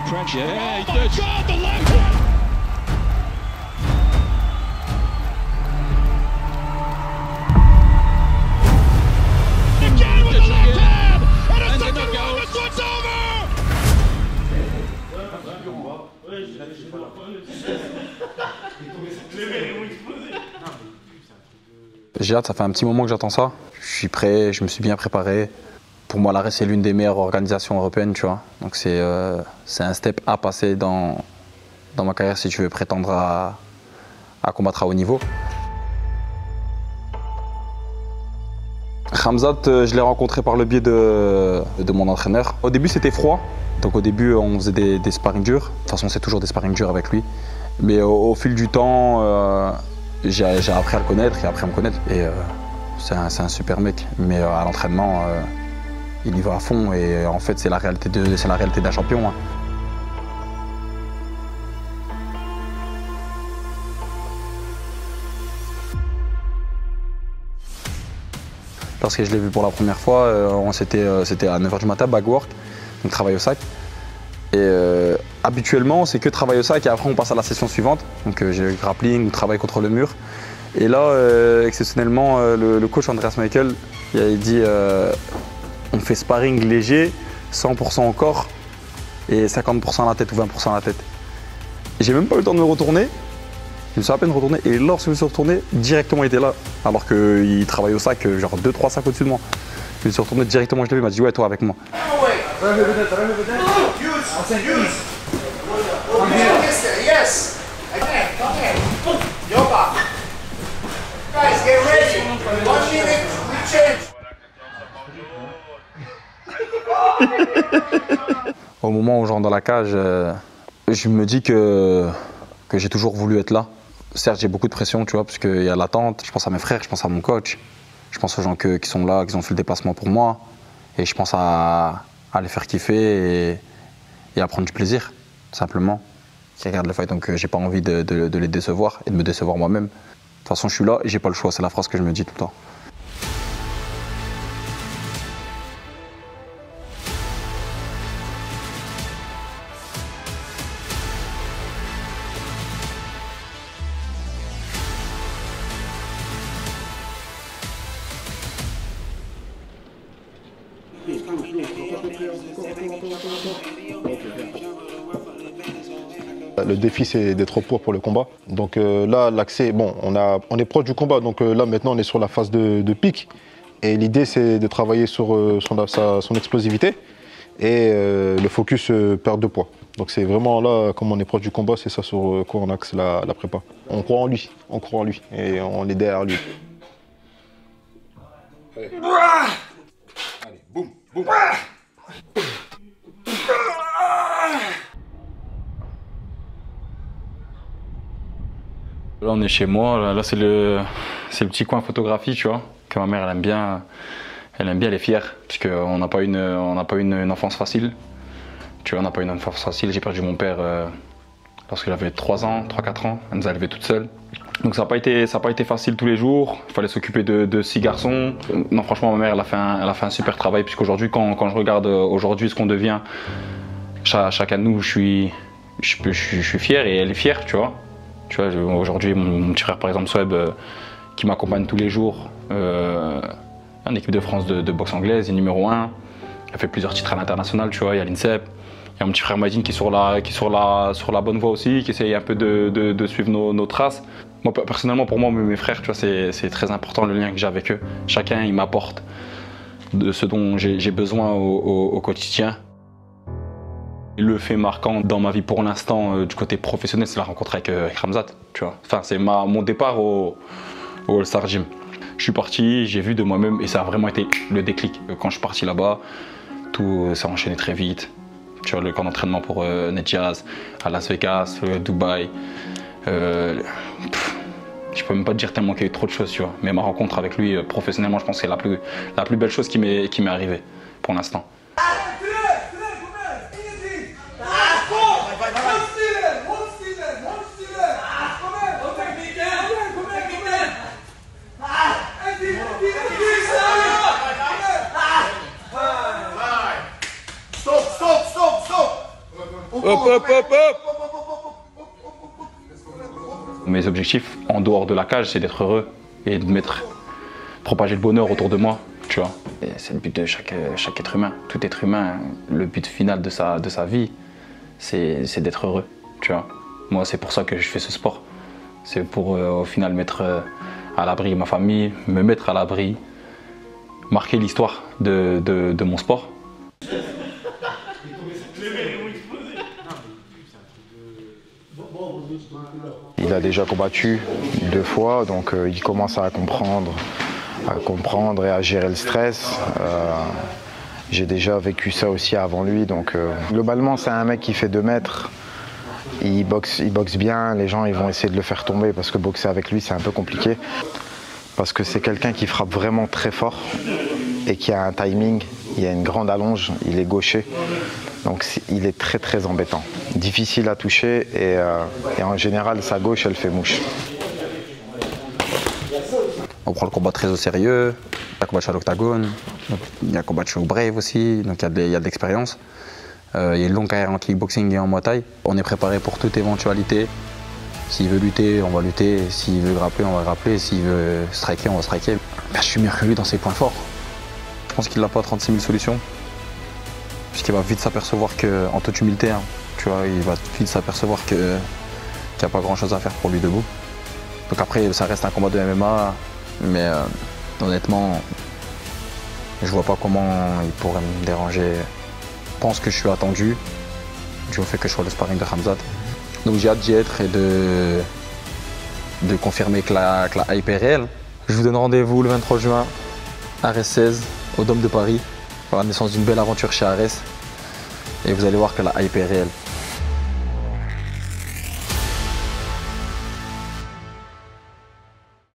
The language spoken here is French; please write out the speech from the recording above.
Trench, yeah, oh my God, the left. Again with the left hand, and a second one, this one's over. J'ai hâte, ça fait un petit moment que j'attends ça. Je suis prêt, je me suis bien préparé. Pour moi, l'ARES, c'est l'une des meilleures organisations européennes, tu vois. Donc c'est un step à passer dans ma carrière si tu veux prétendre à combattre à haut niveau. Khamzat, je l'ai rencontré par le biais de mon entraîneur. Au début, c'était froid. Donc au début, on faisait des sparring durs. De toute façon, c'est toujours des sparring durs avec lui. Mais au fil du temps, j'ai appris à le connaître, il a appris à me connaître. Et c'est un super mec. Mais à l'entraînement, il y va à fond. Et en fait, c'est la réalité d'un champion. Hein. Lorsque je l'ai vu pour la première fois, c'était à 9h du matin, backwork, donc travail au sac. Et habituellement, c'est que travail au sac et après on passe à la session suivante. Donc j'ai grappling ou travail contre le mur. Et là, exceptionnellement, le coach Andreas Michael, il a dit on fait sparring léger, 100% au corps et 50% à la tête ou 20% à la tête. J'ai même pas eu le temps de me retourner. Je me suis à peine retourné et lorsque je me suis retourné, directement il était là. Alors qu'il travaille au sac, genre 2-3 sacs au-dessus de moi. Je me suis retourné directement, je l'ai vu, il m'a dit ouais, toi avec moi. Au moment où je rentre dans la cage, je me dis que j'ai toujours voulu être là. Certes, j'ai beaucoup de pression, tu vois, parce qu'il y a l'attente. Je pense à mes frères, je pense à mon coach. Je pense aux gens qui sont là, qui ont fait le déplacement pour moi. Et je pense à les faire kiffer et à prendre du plaisir, simplement. Qui regardent le fight, donc j'ai pas envie de les décevoir et de me décevoir moi-même. De toute façon, je suis là et j'ai pas le choix. C'est la phrase que je me dis tout le temps. Le défi, c'est d'être au poids pour le combat. Donc là, l'accès, bon, on est proche du combat. Donc là, maintenant, on est sur la phase de pic. Et l'idée, c'est de travailler sur son explosivité et le focus perte de poids. Donc c'est vraiment là, comme on est proche du combat, c'est ça sur quoi on axe la prépa. On croit en lui et on est derrière lui. Allez, allez boum, boum. Là on est chez moi, là c'est le petit coin photographie, tu vois, que ma mère elle aime bien, elle est fière, parce qu'on n'a pas une enfance facile. Tu vois, on n'a pas une enfance facile, j'ai perdu mon père lorsque j'avais 3 ans, 3-4 ans, elle nous a élevés toute seule. Donc ça n'a pas été facile tous les jours, il fallait s'occuper de 6 garçons. Non franchement ma mère elle a fait un super travail, puisqu'aujourd'hui quand je regarde aujourd'hui ce qu'on devient, chacun de nous, je suis fier et elle est fière, tu vois. Tu vois, aujourd'hui, mon petit frère, par exemple, Sweb, qui m'accompagne tous les jours, en équipe de France de boxe anglaise, il est numéro 1. Il a fait plusieurs titres à l'international, tu vois, il y a l'INSEP. Il y a mon petit frère Madine qui est sur la bonne voie aussi, qui essaye un peu de suivre nos traces. Moi, personnellement, pour moi, mes frères, tu vois, c'est très important le lien que j'ai avec eux. Chacun, il m'apporte de ce dont j'ai besoin au quotidien. Le fait marquant dans ma vie pour l'instant du côté professionnel, c'est la rencontre avec Khamzat, tu vois. Enfin, c'est mon départ au All-Star Gym. Je suis parti, j'ai vu de moi-même et ça a vraiment été le déclic. Quand je suis parti là-bas, tout s'est enchaîné très vite. Tu vois, le camp d'entraînement pour Nate Diaz, à Las Vegas, Dubaï. Je peux même pas te dire tellement qu'il y a eu trop de choses, tu vois. Mais ma rencontre avec lui, professionnellement, je pense que c'est la plus belle chose qui m'est arrivée pour l'instant. Mes objectifs en dehors de la cage, c'est d'être heureux et de propager le bonheur autour de moi, tu vois. C'est le but de chaque être humain. Tout être humain, le but final de sa vie, c'est d'être heureux, tu vois. Moi, c'est pour ça que je fais ce sport. C'est pour au final mettre à l'abri ma famille, me mettre à l'abri, marquer l'histoire de mon sport. Il a déjà combattu 2 fois, donc il commence à comprendre et à gérer le stress. J'ai déjà vécu ça aussi avant lui, donc globalement c'est un mec qui fait 2 mètres. Il boxe bien, les gens ils vont essayer de le faire tomber parce que boxer avec lui c'est un peu compliqué. Parce que c'est quelqu'un qui frappe vraiment très fort et qui a un timing, il a une grande allonge, il est gaucher. Donc il est très très embêtant, difficile à toucher et en général sa gauche elle fait mouche. On prend le combat très au sérieux, il y a combattu à l'octagone, il y a combattu au Brave aussi, donc il y a de l'expérience. Il y a une longue carrière en kickboxing et en Muay Thai. On est préparé pour toute éventualité. S'il veut lutter, on va lutter. S'il veut grappler, on va grappler. S'il veut striker, on va striker. Je suis meilleur que lui dans ses points forts. Je pense qu'il n'a pas 36 000 solutions. Puisqu'il va vite s'apercevoir en toute humilité, hein, tu vois, il va vite s'apercevoir qu'il n'y a pas grand chose à faire pour lui debout. Donc après, ça reste un combat de MMA, mais honnêtement, je vois pas comment il pourrait me déranger. Je pense que je suis attendu, du fait que je sois le sparring de Khamzat. Donc j'ai hâte d'y être et de confirmer que la hype est réelle. Je vous donne rendez-vous le 23 juin, Arès 16, au Dôme de Paris, pour la naissance d'une belle aventure chez Arès. Et vous allez voir que la hype est réelle.